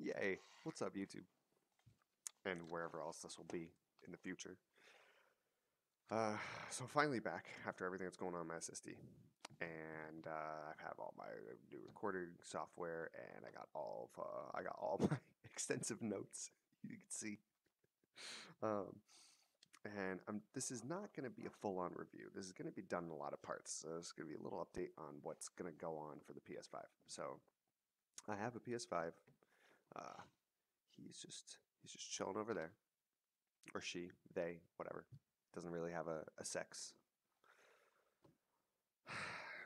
Yay! What's up, YouTube? And wherever else this will be in the future. Uh, so finally back after everything that's going on my SSD, and I have all my new recording software, and I got all my extensive notes. You can see, um, and this is not going to be a full-on review. This is going to be done in a lot of parts. So it's going to be a little update on what's going to go on for the PS5. So I have a PS5. Uh, he's just chilling over there, or she, they, whatever. Doesn't really have a sex.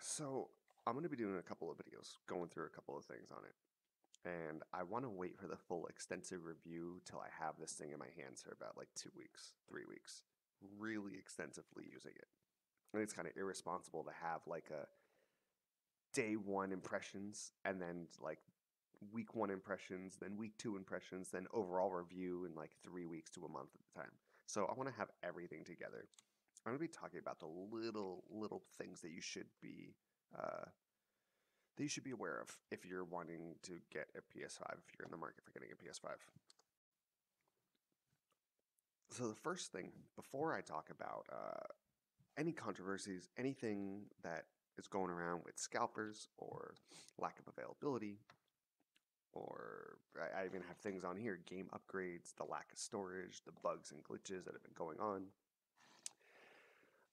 So I'm going to be doing a couple of videos, going through a couple of things on it. And I want to wait for the full extensive review till I have this thing in my hands for about like 2 weeks, 3 weeks, really extensively using it. And it's kind of irresponsible to have like a day one impressions and then like week one impressions, then week two impressions, then overall review in like 3 weeks to a month at the time. So I want to have everything together. I'm going to be talking about the little things that uh, you should be aware of if you're wanting to get a PS5, if you're in the market for getting a PS5. So the first thing, before I talk about any controversies, anything that is going around with scalpers or lack of availability, or I even have things on here, game upgrades, the lack of storage, the bugs and glitches that have been going on.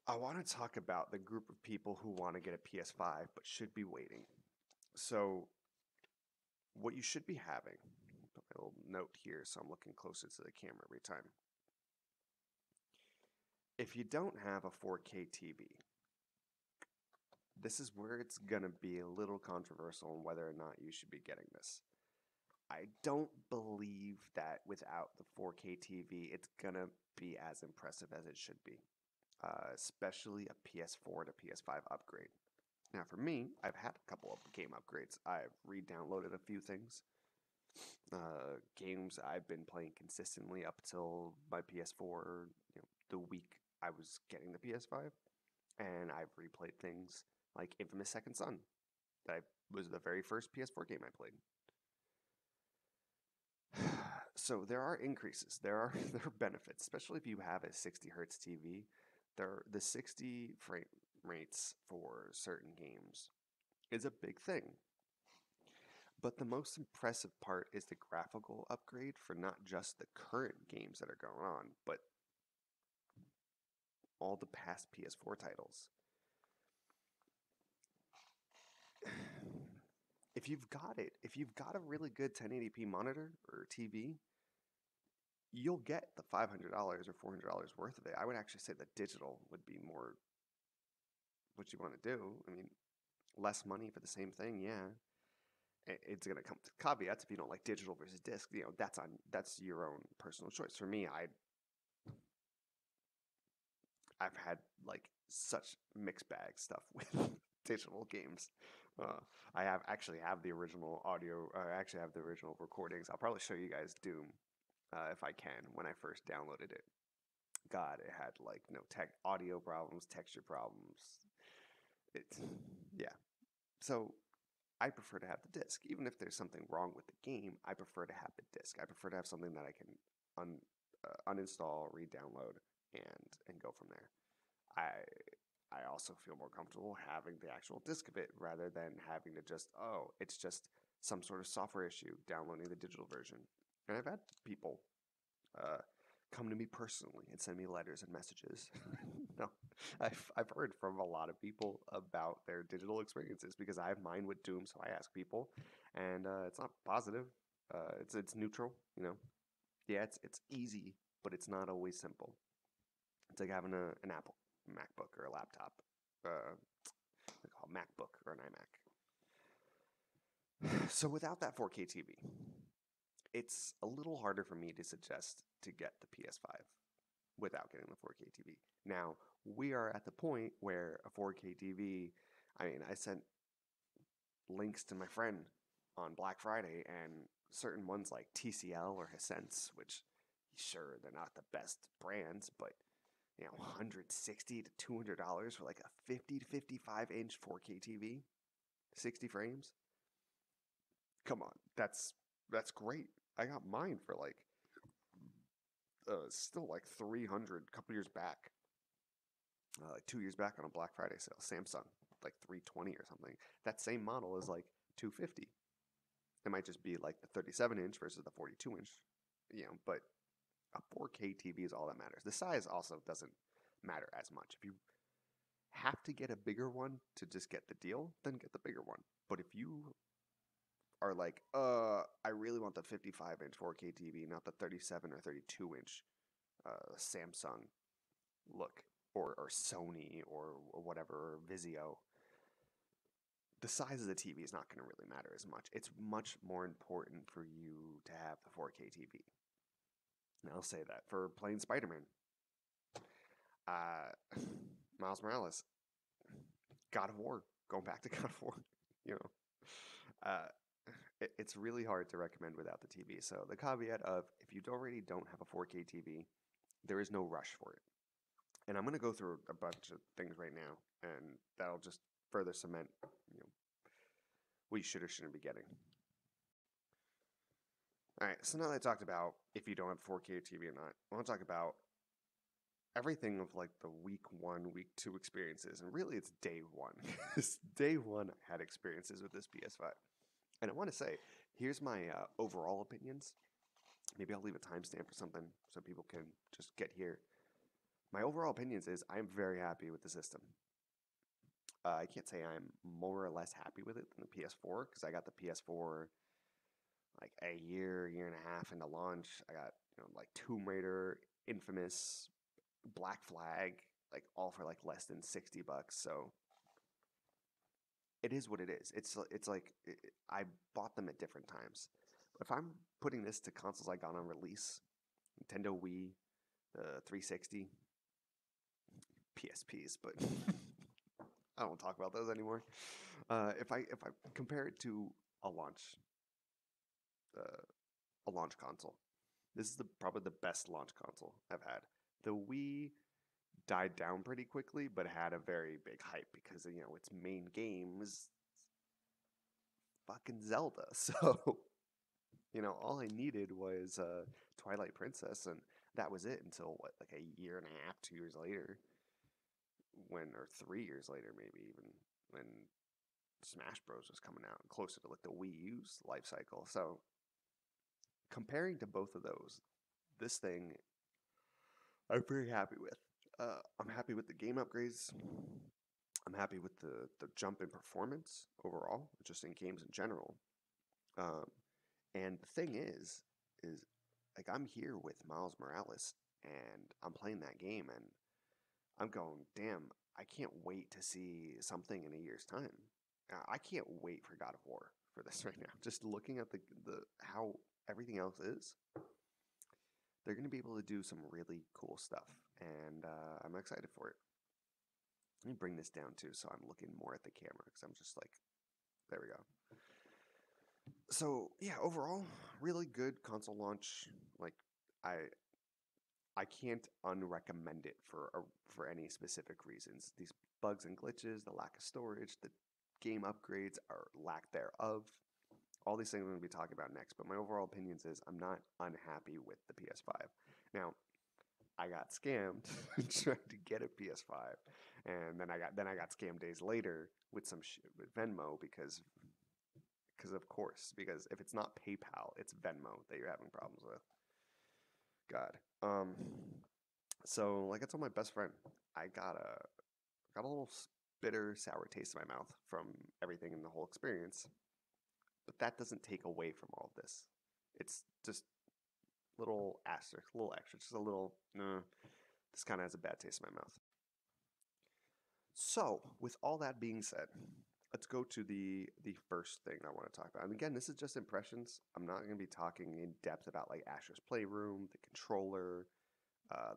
I want to talk about the group of people who want to get a PS5 but should be waiting. So what you should be having, put my little note here so I'm looking closer to the camera every time. If you don't have a 4K TV, this is where it's going to be a little controversial on whether or not you should be getting this. I don't believe that without the 4K TV, it's going to be as impressive as it should be, especially a PS4 to PS5 upgrade. Now, for me, I've had a couple of game upgrades. I've re-downloaded a few things. Games I've been playing consistently up till my PS4, the week I was getting the PS5, and I've replayed things like Infamous Second Son. That was the very first PS4 game I played. So there are increases. There are benefits, especially if you have a 60 hertz TV. The 60 frame rates for certain games is a big thing. But the most impressive part is the graphical upgrade for not just the current games that are going on, but all the past PS4 titles. If you've got a really good 1080p monitor or TV, you'll get the $500 or $400 worth of it. I would actually say the digital would be more what you want to do. I mean, less money for the same thing, yeah. It's going to come to caveats if you don't like digital versus disc. That's your own personal choice. For me, I've had like such mixed bag stuff with digital games. I actually have the original audio. I actually have the original recordings. I'll probably show you guys Doom if I can when I first downloaded it. God, it had like no audio problems, texture problems. It's yeah. So I prefer to have the disc, even if there's something wrong with the game. I prefer to have the disc. I prefer to have something that I can uninstall, re-download, and go from there. I also feel more comfortable having the actual disc of it rather than having to it's just some sort of software issue downloading the digital version. And I've had people come to me personally and send me letters and messages. No, I've heard from a lot of people about their digital experiences because I have mine with Doom, so I ask people, and it's not positive. It's neutral, Yeah, it's easy, but it's not always simple. It's like having an Apple MacBook or a laptop. They call it MacBook or an iMac. So without that 4K TV, it's a little harder for me to suggest to get the PS5 without getting the 4K TV. Now, we are at the point where a 4K TV, I sent links to my friend on Black Friday, and certain ones like TCL or Hisense, which, sure, they're not the best brands, but $160 to $200 for like a 50 to 55-inch 4K TV, 60 frames. Come on, that's that's great. I got mine for like still like 300 a couple years back. Like 2 years back on a Black Friday sale, Samsung, like 320 or something. That same model is like 250. It might just be like the 37-inch versus the 42-inch, but a 4K TV is all that matters. The size also doesn't matter as much. If you have to get a bigger one to just get the deal, then get the bigger one. But if you are like, I really want the 55-inch 4K TV, not the 37 or 32-inch Samsung look, or Sony or whatever, or Vizio, the size of the TV is not going to really matter as much. It's much more important for you to have the 4K TV. And I'll say that for playing Spider-Man, Miles Morales, God of War, going back to God of War, you know, it's really hard to recommend without the TV. So the caveat of if you already don't have a 4K TV, there is no rush for it. And I'm going to go through a bunch of things right now, and that'll just further cement, what you should or shouldn't be getting. All right, so now that I talked about if you don't have 4K TV or not, I want to talk about everything of like the week 1, week 2 experiences, and really it's day 1. Because day 1 I had experiences with this PS5. And I want to say, here's my overall opinions. Maybe I'll leave a timestamp or something so people can just get here. My overall opinions is I'm very happy with the system. I can't say I'm more or less happy with it than the PS4, because I got the PS4 like a year and a half into launch. I got like Tomb Raider, Infamous, Black Flag, like all for like less than $60. So it is what it is. It's like I bought them at different times. But if I'm putting this to consoles I got on release, Nintendo Wii, the 360, PSPs, but I don't talk about those anymore. If I compare it to a launch console, this is probably the best launch console I've had. The Wii died down pretty quickly, but had a very big hype because its main game was fucking Zelda. So all I needed was Twilight Princess, and that was it until like a year and a half, 2 years later, or 3 years later, maybe even, when Smash Bros was coming out, closer to like the Wii U's life cycle. So comparing to both of those, this thing I'm very happy with. I'm happy with the game upgrades. I'm happy with the jump in performance overall, just in games in general. And the thing is like I'm here with Miles Morales, and I'm playing that game, and I'm going, damn, I can't wait to see something in a year's time. I can't wait for God of War for this right now. Just looking at the how everything else is, they're going to be able to do some really cool stuff, and I'm excited for it. Let me bring this down too, so I'm looking more at the camera, because I'm just like, there we go. So yeah, overall, really good console launch. Like I can't unrecommend it for any specific reasons. These bugs and glitches, the lack of storage, the game upgrades, or lack thereof. All these things I'm going to be talking about next, but my overall opinions is I'm not unhappy with the PS5. Now, I got scammed trying to get a PS5, and then I got scammed days later with some shit with Venmo because of course, because if it's not PayPal, it's Venmo that you're having problems with. God. So like I told my best friend, I got a little bitter, sour taste in my mouth from everything in the whole experience. But that doesn't take away from all of this. It's just little asterisk, little extra, just a little, this kind of has a bad taste in my mouth. So, with all that being said, let's go to the first thing I want to talk about. And again, this is just impressions. I'm not going to be talking in depth about like Astro's Playroom, the controller,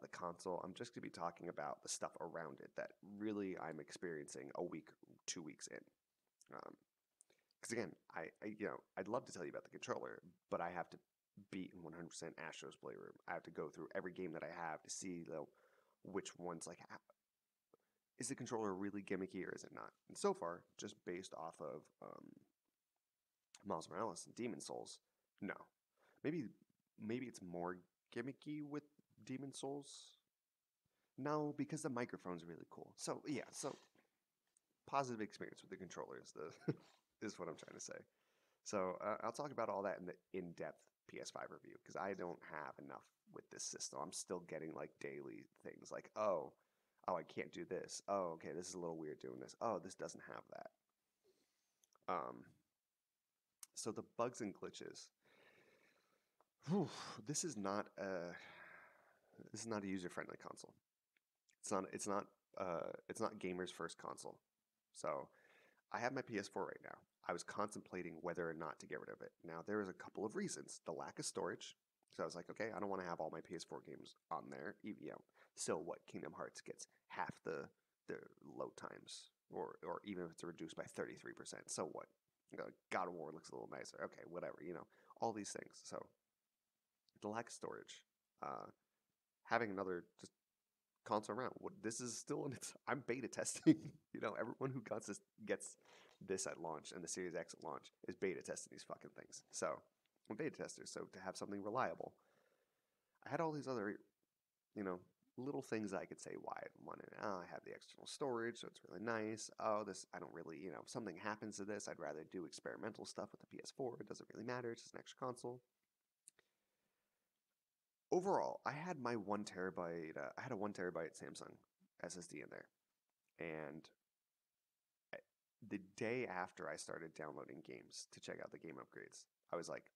the console. I'm just going to be talking about the stuff around it that really I'm experiencing a week, 2 weeks in. Because again, I'd love to tell you about the controller, but I have to beat 100% Astro's Playroom. I have to go through every game that I have to see which ones, like, is the controller really gimmicky or is it not? And so far, just based off of Miles Morales and Demon Souls, No. Maybe maybe it's more gimmicky with Demon Souls. No, because the microphone's really cool. So yeah, so positive experience with the controller is the is what I'm trying to say. So I'll talk about all that in the in-depth PS5 review because I don't have enough with this system. I'm still getting like daily things like, oh, I can't do this. Oh, okay, this is a little weird doing this. Oh, this doesn't have that. Um, so the bugs and glitches. Whew, this is not a this is not a user-friendly console. It's not gamers' first console. So I have my PS4 right now. I was contemplating whether or not to get rid of it. Now there is a couple of reasons. The lack of storage. So I was like, okay, I don't want to have all my PS4 games on there. Still, what Kingdom Hearts gets half the load times, or even if it's reduced by 33%. So what? God of War looks a little nicer. Okay, whatever. All these things. So the lack of storage, uh, having another just console around. This is still in its. I'm beta testing. Everyone who gets this at launch and the Series X at launch is beta testing these fucking things. So I'm beta tester. So to have something reliable, I had all these other, you know, little things I could say why I wanted it. Oh, I have the external storage, so it's really nice. Oh, this I don't really, if something happens to this, I'd rather do experimental stuff with the PS4. It doesn't really matter. It's just an extra console. Overall, I had my 1 terabyte. I had a 1 terabyte Samsung SSD in there, and the day after I started downloading games to check out the game upgrades, I was like,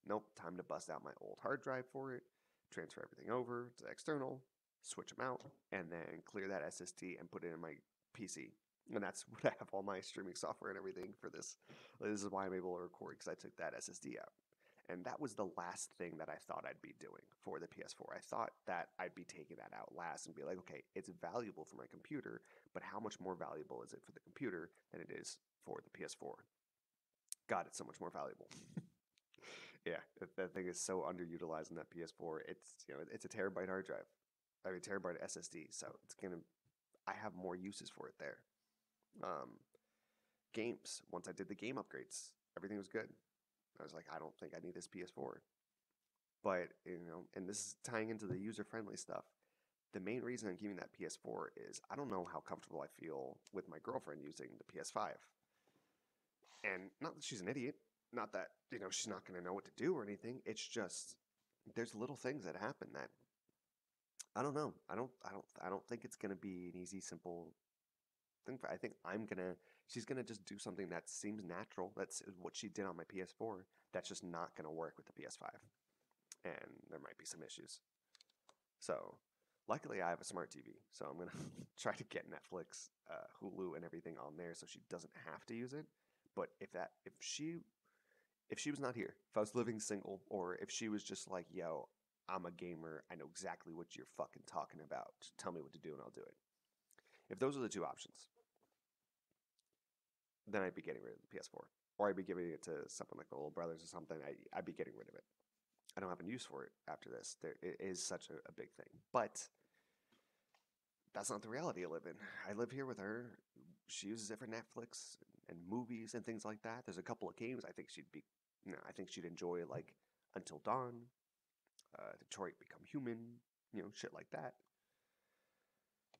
nope, time to bust out my old hard drive for it, transfer everything over to external, switch them out, and then clear that SSD and put it in my PC. And that's what I have all my streaming software and everything for this. This is why I'm able to record because I took that SSD out. And that was the last thing that I thought I'd be doing for the PS4. I thought that I'd be taking that out last and be like, okay, it's valuable for my computer, but how much more valuable is it for the computer than it is for the PS4? God, it's so much more valuable. Yeah, that thing is so underutilized in that PS4. It's a terabyte hard drive. I mean, terabyte SSD. So I have more uses for it there. Um, Games. Once I did the game upgrades, everything was good. I was like, I don't think I need this PS4. But, and this is tying into the user-friendly stuff. The main reason I'm keeping that PS4 is I don't know how comfortable I feel with my girlfriend using the PS5. And not that she's an idiot, not that, she's not going to know what to do or anything. It's just there's little things that happen that I don't know. I don't think it's going to be an easy simple thing. I think she's going to just do something that seems natural. That's what she did on my PS4. That's just not going to work with the PS5. And there might be some issues. So, luckily, I have a smart TV, so I'm gonna try to get Netflix, Hulu, and everything on there, so she doesn't have to use it. But if she was not here, if I was living single, or if she was just like, "Yo, I'm a gamer, I know exactly what you're fucking talking about. Just tell me what to do, and I'll do it." If those are the two options, then I'd be getting rid of the PS4, or I'd be giving it to someone like my little brothers or something. I'd be getting rid of it. I don't have a use for it after this. It is such a big thing. But that's not the reality I live in. I live here with her. She uses it for Netflix and movies and things like that. There's a couple of games I think I think she'd enjoy, like Until Dawn, Detroit Become Human, shit like that.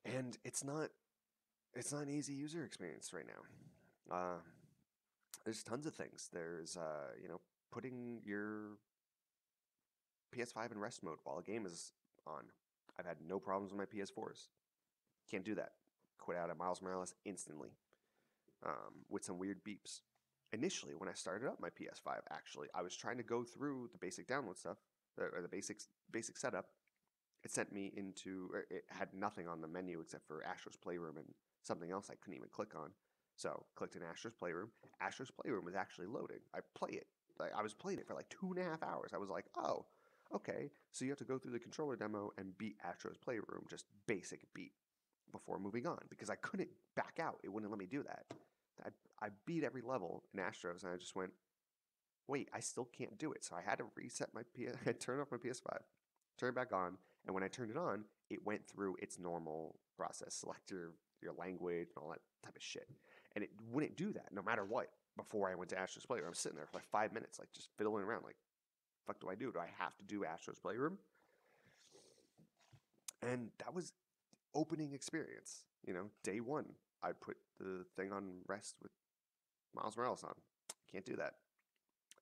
And it's not an easy user experience right now. There's tons of things. There's putting your PS5 in rest mode while a game is on. I've had no problems with my PS4s. Can't do that. Quit out at Miles Morales instantly with some weird beeps. Initially, when I started up my PS5, actually, I was trying to go through the basic download stuff, or the basic setup. It sent me it had nothing on the menu except for Astro's Playroom and something else I couldn't even click on. So, clicked in Astro's Playroom. Astro's Playroom was actually loading. I was playing it for like 2.5 hours. I was like, oh, okay. So you have to go through the controller demo and beat Astro's Playroom, just basic beat, before moving on, because I couldn't back out. It wouldn't let me do that. I beat every level in Astros, and I just went, wait, I still can't do it. So I had to reset my I turned off my PS5, turn it back on, and when I turned it on, it went through its normal process, select your language and all that type of shit. And it wouldn't do that no matter what. Before I went to Astro's Playroom, I was sitting there for like 5 minutes, like just fiddling around, like, fuck do I do? Do I have to do Astro's Playroom? And that was opening experience. Day one, I put the thing on rest with Miles Morales on. Can't do that.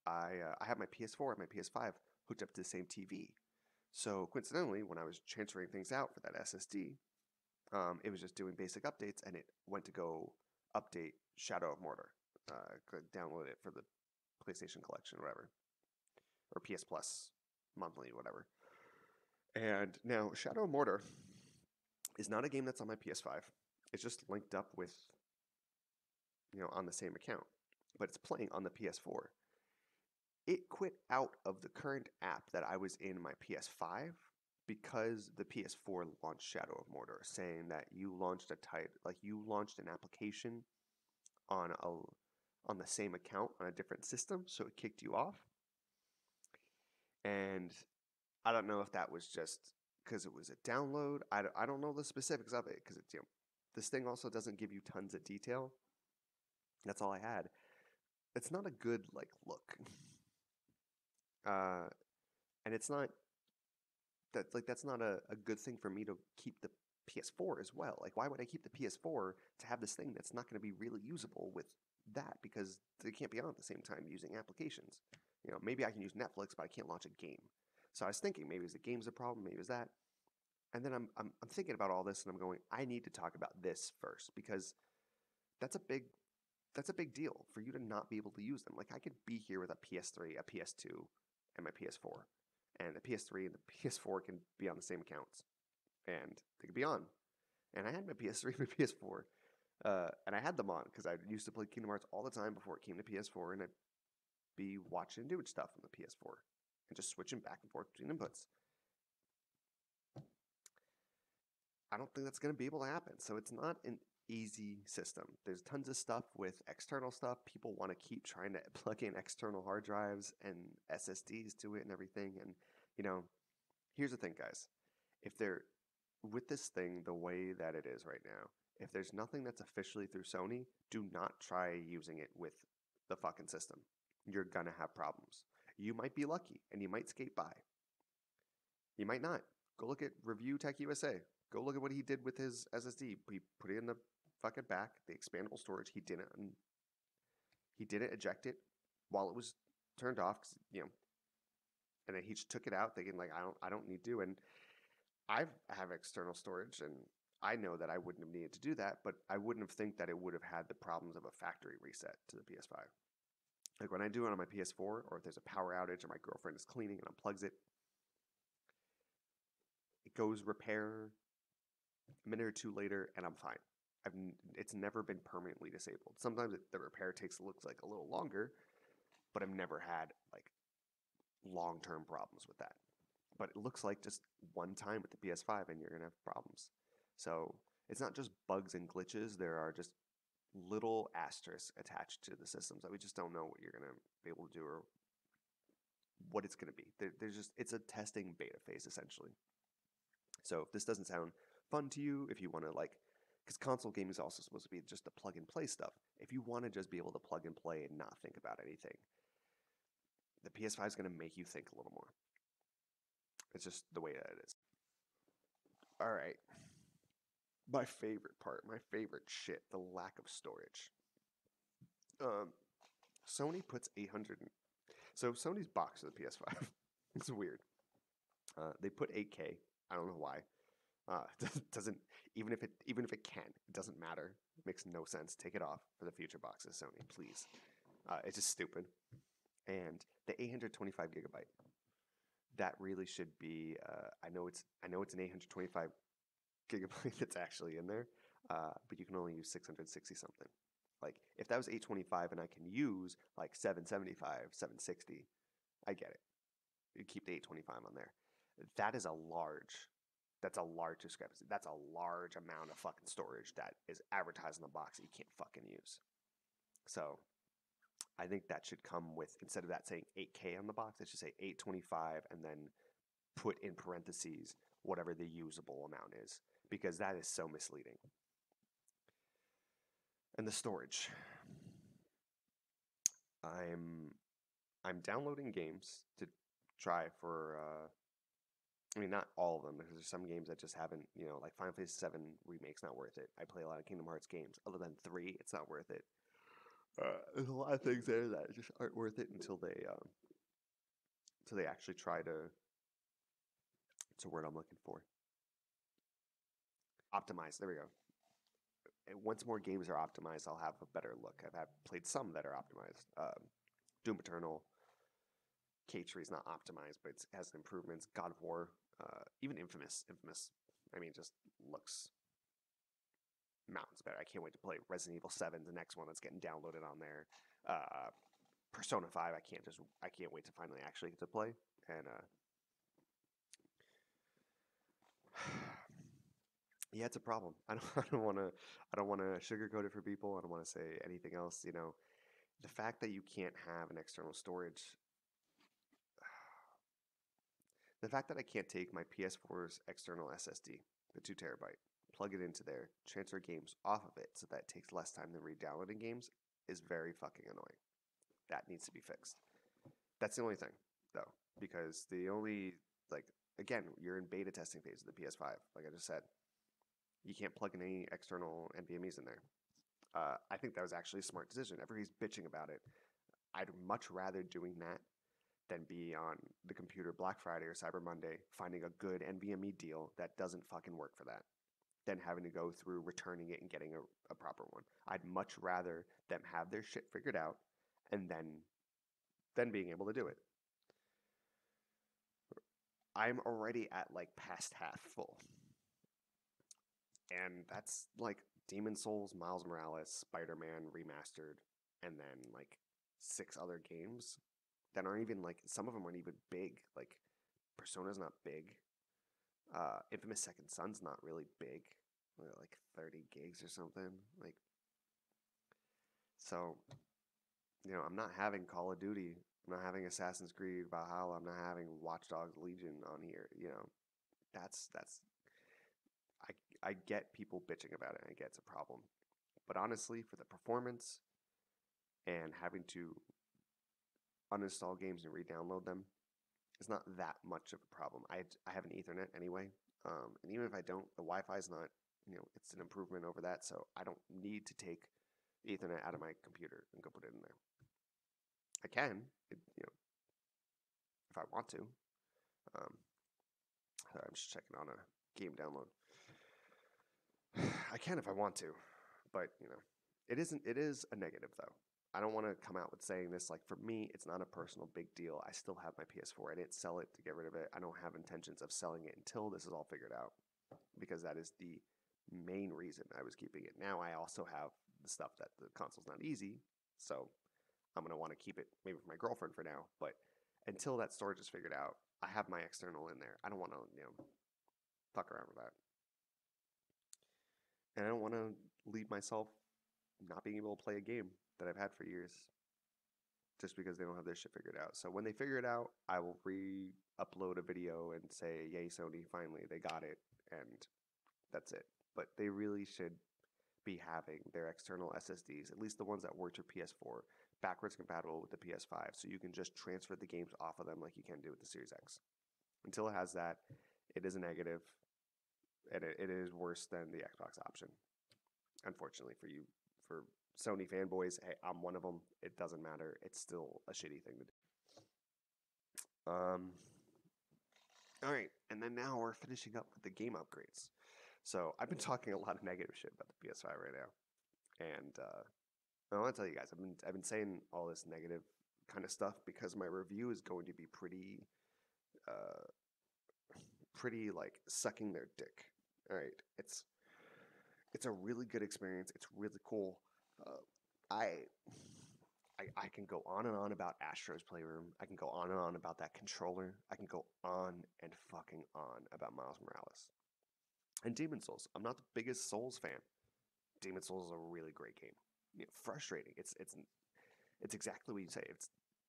I have my PS4 and my PS5 hooked up to the same TV. So coincidentally, when I was transferring things out for that SSD, it was just doing basic updates, and it went to go update Shadow of Mordor. Could download it for the PlayStation Collection, or whatever, or PS Plus monthly, whatever. And now Shadow of Mordor is not a game that's on my PS5. It's just linked up with, on the same account, but it's playing on the PS4. It quit out of the current app that I was in my PS5 because the PS4 launched Shadow of Mordor, saying that you launched an application on the same account on a different system, so it kicked you off. And I don't know if that was just because it was a download. I don't know the specifics of it because it's this thing also doesn't give you tons of detail. That's all I had. It's not a good look. And it's not that's not a good thing for me to keep the PS4 as well. Why would I keep the PS4 to have this thing that's not going to be really usable with that, because they can't be on at the same time using applications. Maybe I can use Netflix, but I can't launch a game. So I was thinking maybe the game's a problem, maybe it's that. And then I'm thinking about all this, and I'm going, I need to talk about this first, because that's a big deal for you to not be able to use them. I could be here with a PS3, a PS2, and my PS4. And the PS3 and the PS4 can be on the same accounts. And they could be on. And I had my PS3 and my PS4. And I had them on because I used to play Kingdom Hearts all the time before it came to PS4. And I'd be watching and doing stuff on the PS4. And just switching back and forth between inputs. I don't think that's going to be able to happen. So it's not an easy system. There's tons of stuff with external stuff. People want to keep trying to plug in external hard drives and SSDs to it and everything. And, here's the thing, guys. If they're with this thing the way that it is right now, if there's nothing that's officially through Sony, do not try using it with the fucking system. You're going to have problems. You might be lucky and you might skate by. You might not. Go look at Review Tech USA. Go look at what he did with his SSD. He put it in the fucking back, the expandable storage. He didn't eject it while it was turned off, and then he just took it out thinking I don't need to. And I have external storage, and I know that I wouldn't have needed to do that, but I wouldn't have think that it would have had the problems of a factory reset to the PS5. When I do it on my PS4, or if there's a power outage or my girlfriend is cleaning and unplugs it, it goes repair a minute or two later, and I'm fine. It's never been permanently disabled. Sometimes the repair looks like a little longer, but I've never had long-term problems with that. But it looks like just one time with the PS5 and you're going to have problems. So it's not just bugs and glitches. There are just little asterisks attached to the systems that we just don't know what you're going to be able to do or what it's going to be. It's a testing beta phase, essentially. So if this doesn't sound fun to you, if you want to because console gaming is also supposed to be just the plug and play stuff. If you want to just be able to plug and play and not think about anything, the PS5 is going to make you think a little more. It's just the way that it is. All right. My favorite part, my favorite shit, the lack of storage. Sony puts 800. So Sony's box of the PS5. It's weird. They put 8K. I don't know why. Doesn't even if it can, it doesn't matter. It makes no sense. Take it off for the future boxes, Sony, please. It's just stupid. And the 825 gigabyte. That really should be. I know it's an 825 gigabyte that's actually in there, but you can only use 660 something. If that was 825 and I can use 775, 760, I get it. You keep the 825 on there. That's a large discrepancy. That's a large amount of fucking storage that is advertised in the box that you can't fucking use. So I think that should come with, instead of that saying 8K on the box, it should say 825 and then put in parentheses whatever the usable amount is, because that is so misleading. And the storage. I'm downloading games to try for. I mean, not all of them, because there's some games that just haven't, like Final Fantasy VII Remake's not worth it. I play a lot of Kingdom Hearts games. Other than 3, it's not worth it. There's a lot of things there that just aren't worth it until they actually try to. It's a word I'm looking for. Optimize. There we go. And once more games are optimized, I'll have a better look. I've played some that are optimized. Doom Eternal. K3 is not optimized, but it has improvements. God of War, even Infamous. I mean, just looks mountains better. I can't wait to play Resident Evil 7, the next one that's getting downloaded on there. Persona 5, I can't wait to finally actually get to play. And yeah, it's a problem. I don't want to sugarcoat it for people. I don't want to say anything else. The fact that you can't have an external storage. The fact that I can't take my PS4's external SSD, the 2 terabyte, plug it into there, transfer games off of it so that it takes less time than re-downloading games is very fucking annoying. That needs to be fixed. That's the only thing, though, because again, you're in beta testing phase of the PS5, like I just said. You can't plug in any external NVMEs in there. I think that was actually a smart decision. Everybody's bitching about it. I'd much rather doing that than be on the computer Black Friday or Cyber Monday finding a good NVMe deal that doesn't fucking work for that, than having to go through returning it and getting a proper one. I'd much rather them have their shit figured out and then being able to do it. I'm already at like past half full. And that's like Demon Souls, Miles Morales, Spider-Man Remastered, and then like 6 other games that aren't even like, some of them aren't even big. Like Persona's not big. Infamous Second Son's not really big. Like 30 gigs or something. Like, so, I'm not having Call of Duty. I'm not having Assassin's Creed Valhalla. I'm not having Watch Dogs Legion on here. That's I get people bitching about it. I get it's a problem. But honestly, for the performance and having to uninstall games and re-download them, it's not that much of a problem. I have an Ethernet anyway, and even if I don't, the Wi-Fi is not, it's an improvement over that, so I don't need to take the Ethernet out of my computer and go put it in there. I can, if I want to. Sorry, I'm just checking on a game download. I can if I want to, but it is a negative though. I don't want to come out with saying this, like, for me, it's not a personal big deal. I still have my PS4. I didn't sell it to get rid of it. I don't have intentions of selling it until this is all figured out, because that is the main reason I was keeping it. Now I also have the stuff that the console's not easy, so I'm going to want to keep it maybe for my girlfriend for now, but until that storage is figured out, I have my external in there. I don't want to, fuck around with that. And I don't want to leave myself not being able to play a game that I've had for years just because they don't have their shit figured out. So when they figure it out, I will re-upload a video and say, yay, Sony, finally, they got it, and that's it. But they really should be having their external SSDs, at least the ones that work for PS4, backwards compatible with the PS5, so you can just transfer the games off of them like you can do with the Series X. Until it has that, it is a negative, and it is worse than the Xbox option. Unfortunately for you, for Sony fanboys, hey, I'm one of them. It doesn't matter. It's still a shitty thing to do. All right, and then now we're finishing up with the game upgrades. So I've been talking a lot of negative shit about the PS5 right now, and I want to tell you guys, I've been saying all this negative kind of stuff because my review is going to be pretty like sucking their dick. All right, it's a really good experience. It's really cool. I can go on and on about Astro's Playroom. I can go on and on about that controller. I can go on and fucking on about Miles Morales. And Demon Souls. I'm not the biggest Souls fan. Demon Souls is a really great game. Frustrating. It's exactly what you say.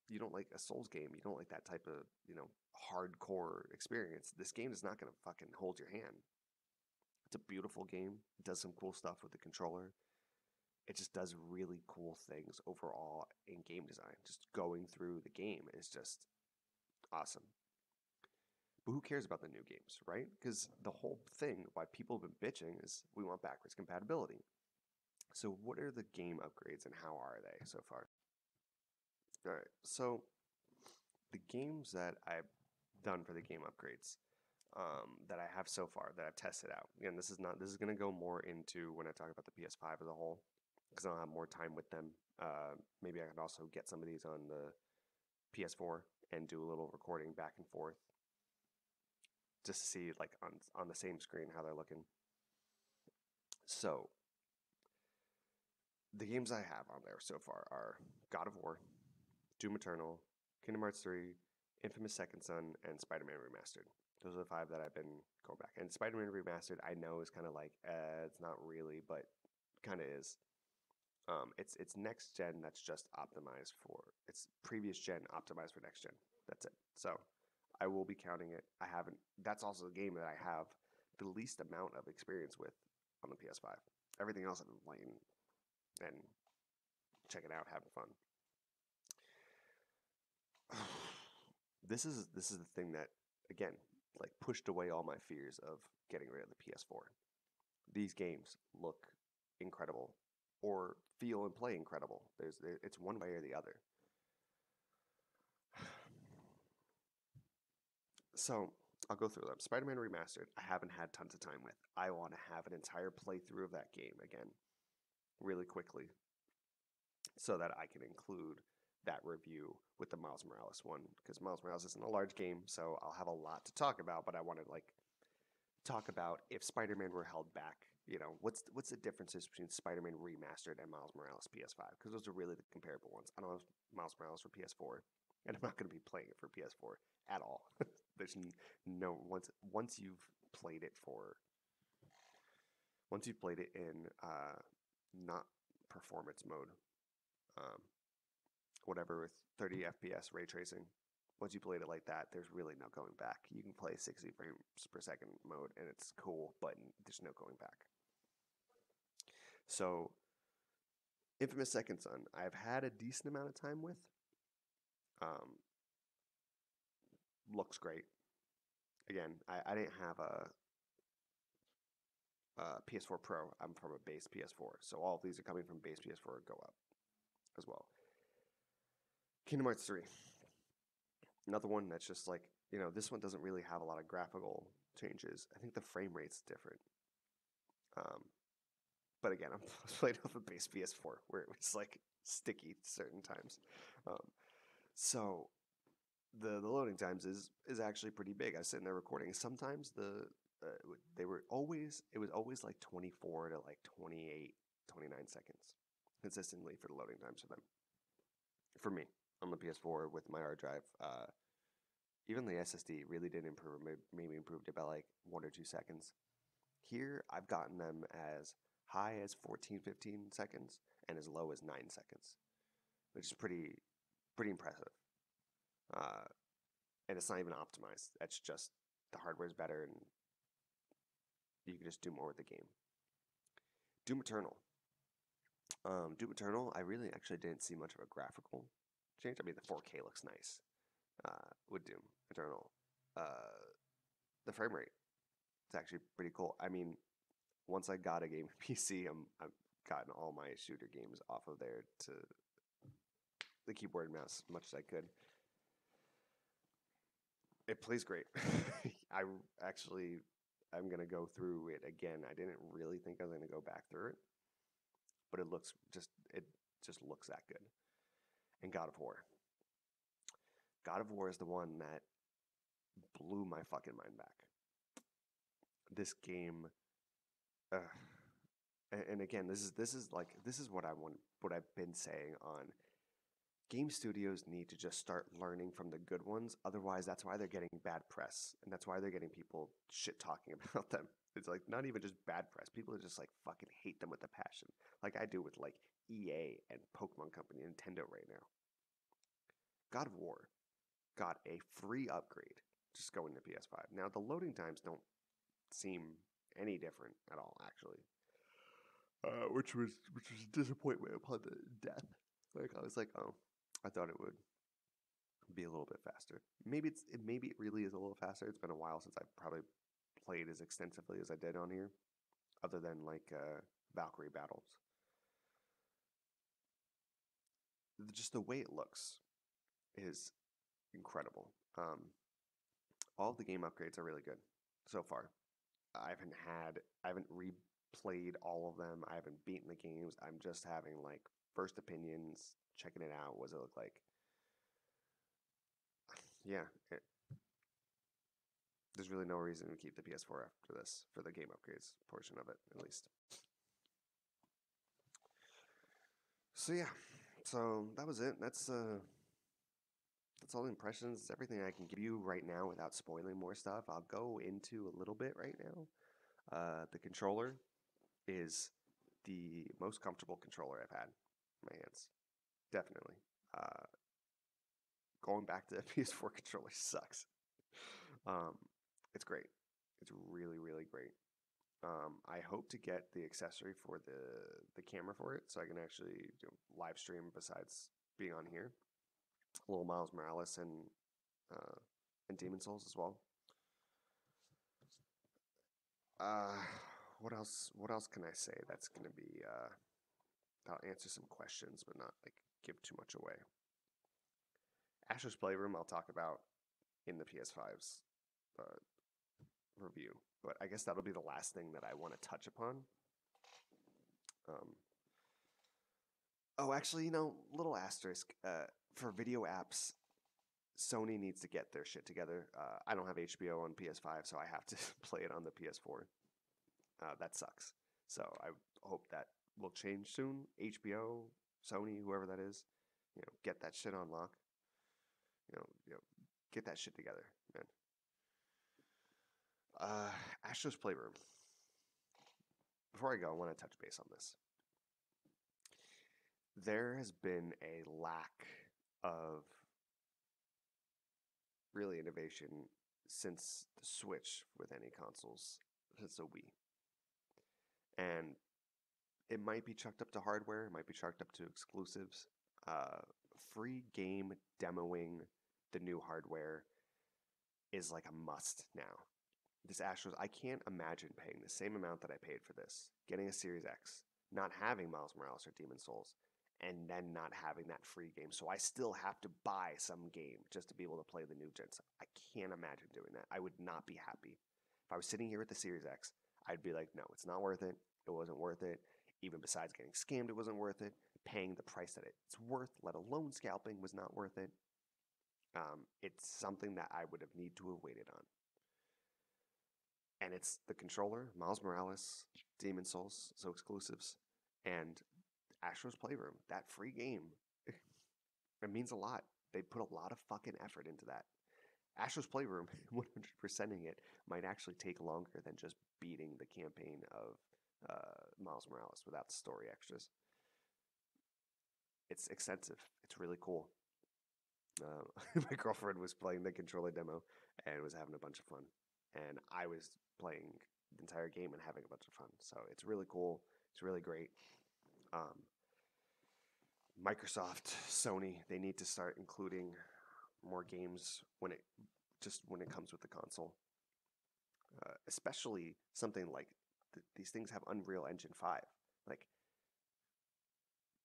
You don't like a Souls game. You don't like that type of, hardcore experience. This game is not going to fucking hold your hand. It's a beautiful game. It does some cool stuff with the controller. It just does really cool things overall in game design. Just going through the game is just awesome. But who cares about the new games, right? Because the whole thing why people have been bitching is we want backwards compatibility. So what are the game upgrades and how are they so far? All right, so the games that I've done for the game upgrades that I have so far that I've tested out. Again, this is going to go more into when I talk about the PS5 as a whole because I'll have more time with them. Maybe I can also get some of these on the PS4 and do a little recording back and forth just to see like on the same screen how they're looking. So the games I have on there so far are God of War, Doom Eternal, Kingdom Hearts 3, Infamous Second Son, and Spider-Man Remastered. Those are the 5 that I've been going back. And Spider-Man Remastered, I know is kind of like, it's not really, but kind of is. It's next gen that's just optimized for, it's previous gen optimized for next gen. That's it. So I will be counting it. That's also the game that I have the least amount of experience with on the PS5. Everything else I've been playing and checking out, having fun. This is the thing that, again, like pushed away all my fears of getting rid of the PS4. These games look incredible or feel and play incredible. It's one way or the other. So I'll go through them. Spider-Man Remastered, I haven't had tons of time with. I want to have an entire playthrough of that game again really quickly so that I can include that review with the Miles Morales one, because Miles Morales isn't a large game, so I'll have a lot to talk about, but I want to like talk about if Spider-Man were held back, you know, what's the differences between Spider-Man Remastered and Miles Morales PS5, because those are really the comparable ones. I don't have Miles Morales for PS4, and I'm not going to be playing it for PS4 at all. There's no once you've played it in not performance mode, whatever with 30 FPS ray tracing. Once you played it like that, there's really no going back. You can play 60 frames per second mode and it's cool, but there's no going back. So, Infamous Second Son, I've had a decent amount of time with. Looks great. Again, I didn't have a PS4 Pro. I'm from a base PS4, so all of these are coming from base PS4 Go Up as well. Kingdom Hearts 3. Another one that's just like, you know, this one doesn't really have a lot of graphical changes. I think the frame rate's different. But again, I'm playing off a base PS4 where it was like sticky certain times. So the loading times is actually pretty big. I was sitting there recording. Sometimes it was always like 24 to like 28, 29 seconds consistently for the loading times for them. For me, on the PS4 with my hard drive, even the SSD really didn't improve. Maybe improved it by like 1 or 2 seconds. Here, I've gotten them as high as 14, 15 seconds and as low as 9 seconds, which is pretty impressive. And it's not even optimized. That's just the hardware's better and you can just do more with the game. Doom Eternal. Doom Eternal, I really actually didn't see much of a graphical change. I mean, the 4K looks nice with Doom Eternal. The frame rate, it's actually pretty cool. I mean, once I got a game PC, I've gotten all my shooter games off of there to the keyboard and mouse as much as I could. It plays great. I'm going to go through it again. I didn't really think I was going to go back through it, but it just looks that good. And God of War. God of War is the one that blew my fucking mind back. This game, and again, this is what I want. What I've been saying on game studios need to just start learning from the good ones. Otherwise, that's why they're getting bad press, and that's why they're getting people shit talking about them. It's like not even just bad press. People just like fucking hate them with a passion, like I do with like EA and Pokemon Company, Nintendo right now. God of War got a free upgrade just going to PS5. Now the loading times don't seem any different at all, actually, which was a disappointment upon the death. Like I was like, oh, I thought it would. be a little bit faster. Maybe it really is a little faster. It's been a while since I've probably played as extensively as I did on here, other than like Valkyrie battles. Just the way it looks is incredible. All of the game upgrades are really good so far. I haven't replayed all of them. I haven't beaten the games. I'm just having like first opinions, checking it out. What does it look like? Yeah, there's really no reason to keep the PS4 after this for the game upgrades portion of it, at least. So yeah, so that was it. That's all the impressions. It's everything I can give you right now without spoiling more stuff. I'll go into a little bit right now. The controller is the most comfortable controller I've had in my hands. Definitely. Uh, Going back to the PS4 controller sucks. Um, it's great. It's really, really great. I hope to get the accessory for the camera for it, so I can actually live stream besides being on here. A little Miles Morales and Demon Souls as well. Uh, what else? What else can I say? That's gonna be. I'll answer some questions, but not like give too much away. Astro's Playroom, I'll talk about in the PS5's uh, review, but I guess that'll be the last thing that I want to touch upon. Um, oh, actually, little asterisk. For video apps, Sony needs to get their shit together. I don't have HBO on PS5, so I have to play it on the PS4. That sucks. So I hope that will change soon. HBO, Sony, whoever that is, get that shit on lock. Get that shit together, man. Astro's Playroom. Before I go, I want to touch base on this. There has been a lack of really innovation since the Switch with any consoles, since the Wii. And it might be chucked up to hardware, it might be chucked up to exclusives. Free game demoing the new hardware is like a must now. This Astro's, I can't imagine paying the same amount that I paid for this, getting a Series X, not having Miles Morales or Demon Souls, and then not having that free game. So I still have to buy some game just to be able to play the new gens. I can't imagine doing that. I would not be happy. If I was sitting here with the Series X, I'd be like, no, it's not worth it. It wasn't worth it. Even besides getting scammed, it wasn't worth it. Paying the price that it's worth, let alone scalping, was not worth it. It's something that I would have need to have waited on. And it's the controller, Miles Morales, Demon Souls, so exclusives, and Astro's Playroom, that free game. It means a lot. They put a lot of fucking effort into that. Astro's Playroom, 100%ing it, might actually take longer than just beating the campaign of Miles Morales without the story extras. It's extensive. It's really cool. My girlfriend was playing the controller demo and was having a bunch of fun. And I was playing the entire game and having a bunch of fun. So it's really cool. It's really great. Microsoft, Sony, they need to start including more games when it comes with the console. Especially something like these things have Unreal Engine 5. Like,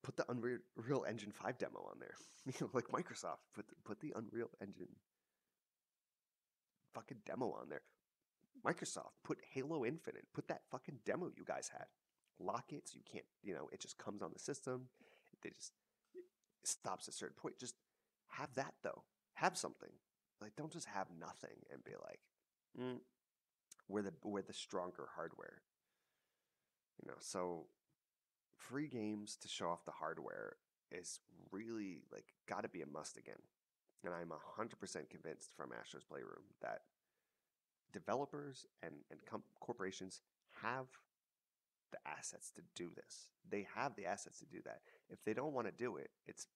put the Unreal Engine 5 demo on there. Like Microsoft, put the Unreal Engine fucking demo on there. Microsoft, put Halo Infinite. Put that fucking demo you guys had. Lock it so you can't, it just comes on the system. It stops at a certain point. Just have that, though. Have something. Like, don't just have nothing and be like, we're the stronger hardware. So free games to show off the hardware is really, like, got to be a must again. And I'm 100% convinced from Astro's Playroom that developers and corporations have the assets to do this. They have the assets to do that. If they don't want to do it, it's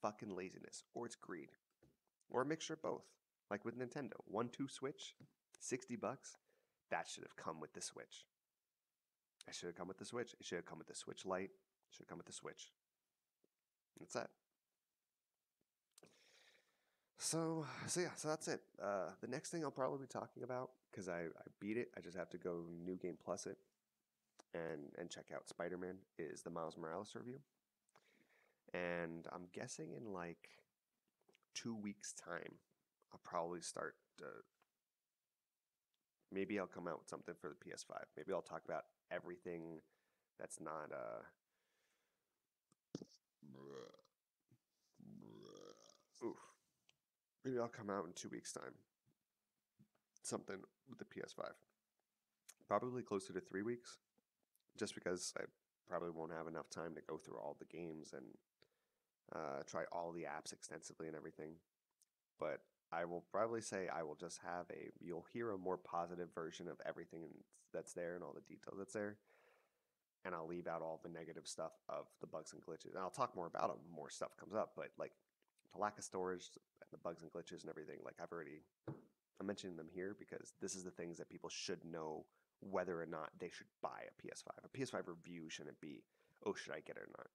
fucking laziness or it's greed or a mixture of both. Like with Nintendo, 1-2 Switch, $60. That should have come with the Switch. It should have come with the Switch. It should have come with the Switch Lite. It should have come with the Switch. That's that. So yeah, so that's it. The next thing I'll probably be talking about, because I beat it, I just have to go New Game Plus it and check out Spider-Man, is the Miles Morales review. And I'm guessing in like 2 weeks' time, I'll probably start. Maybe I'll come out with something for the PS5. Maybe I'll talk about everything that's not. Oof. Maybe I'll come out in 2 weeks' time. Something with the PS5. Probably closer to 3 weeks, just because I probably won't have enough time to go through all the games and try all the apps extensively and everything. But I will probably say I will just have you'll hear a more positive version of everything that's there and all the details that's there. And I'll leave out all the negative stuff of the bugs and glitches. And I'll talk more about them, more stuff comes up. But like the lack of storage and the bugs and glitches and everything, like I'm mentioning them here because this is the things that people should know whether or not they should buy a PS5. A PS5 review shouldn't be, oh, should I get it or not?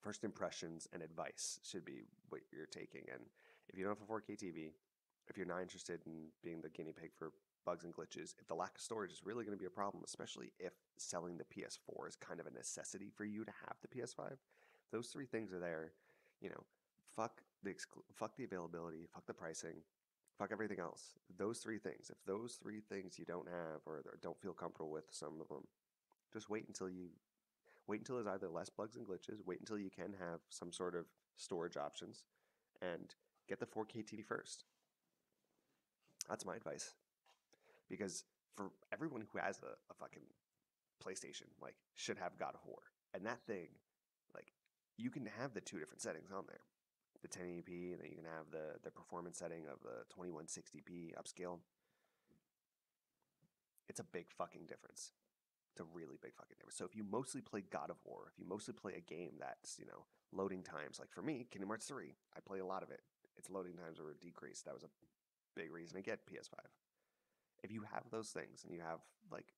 First impressions and advice should be what you're taking. And if you don't have a 4K TV, if you're not interested in being the guinea pig for bugs and glitches, if the lack of storage is really going to be a problem, especially if selling the PS4 is kind of a necessity for you to have the PS5, those three things are there. You know, fuck the availability, fuck the pricing, fuck everything else. Those three things. If those three things you don't have or don't feel comfortable with some of them, just wait until there's either less bugs and glitches, wait until you can have some sort of storage options, and get the 4K TV first. That's my advice. Because for everyone who has a fucking PlayStation, like, should have God of War. And that thing, like, you can have the two different settings on there. The 1080p, and then you can have the performance setting of the 2160p upscale. It's a big fucking difference. It's a really big fucking difference. So if you mostly play God of War, if you mostly play a game that's, loading times, like for me, Kingdom Hearts 3, I play a lot of it. Its loading times were decreased. That was a big reason to get PS5. If you have those things and you have like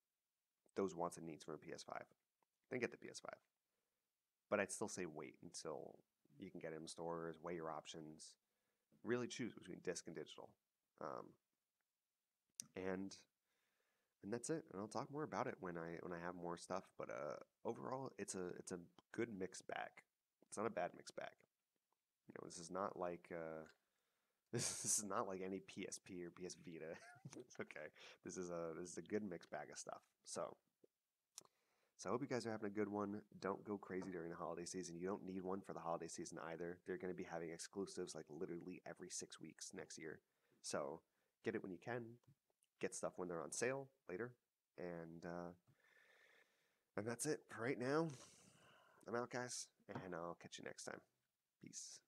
those wants and needs from a PS5, then get the PS5. But I'd still say wait until you can get it in stores, weigh your options, really choose between disc and digital. Um, and and that's it. And I'll talk more about it when I have more stuff. But overall, it's a good mixed bag. It's not a bad mixed bag. This is not like this is not like any PSP or PS Vita. Okay, this is a good mixed bag of stuff. So I hope you guys are having a good one. Don't go crazy during the holiday season. You don't need one for the holiday season either. They're going to be having exclusives like literally every 6 weeks next year. So get it when you can. Get stuff when they're on sale later. And that's it for right now. I'm out, guys, and I'll catch you next time. Peace.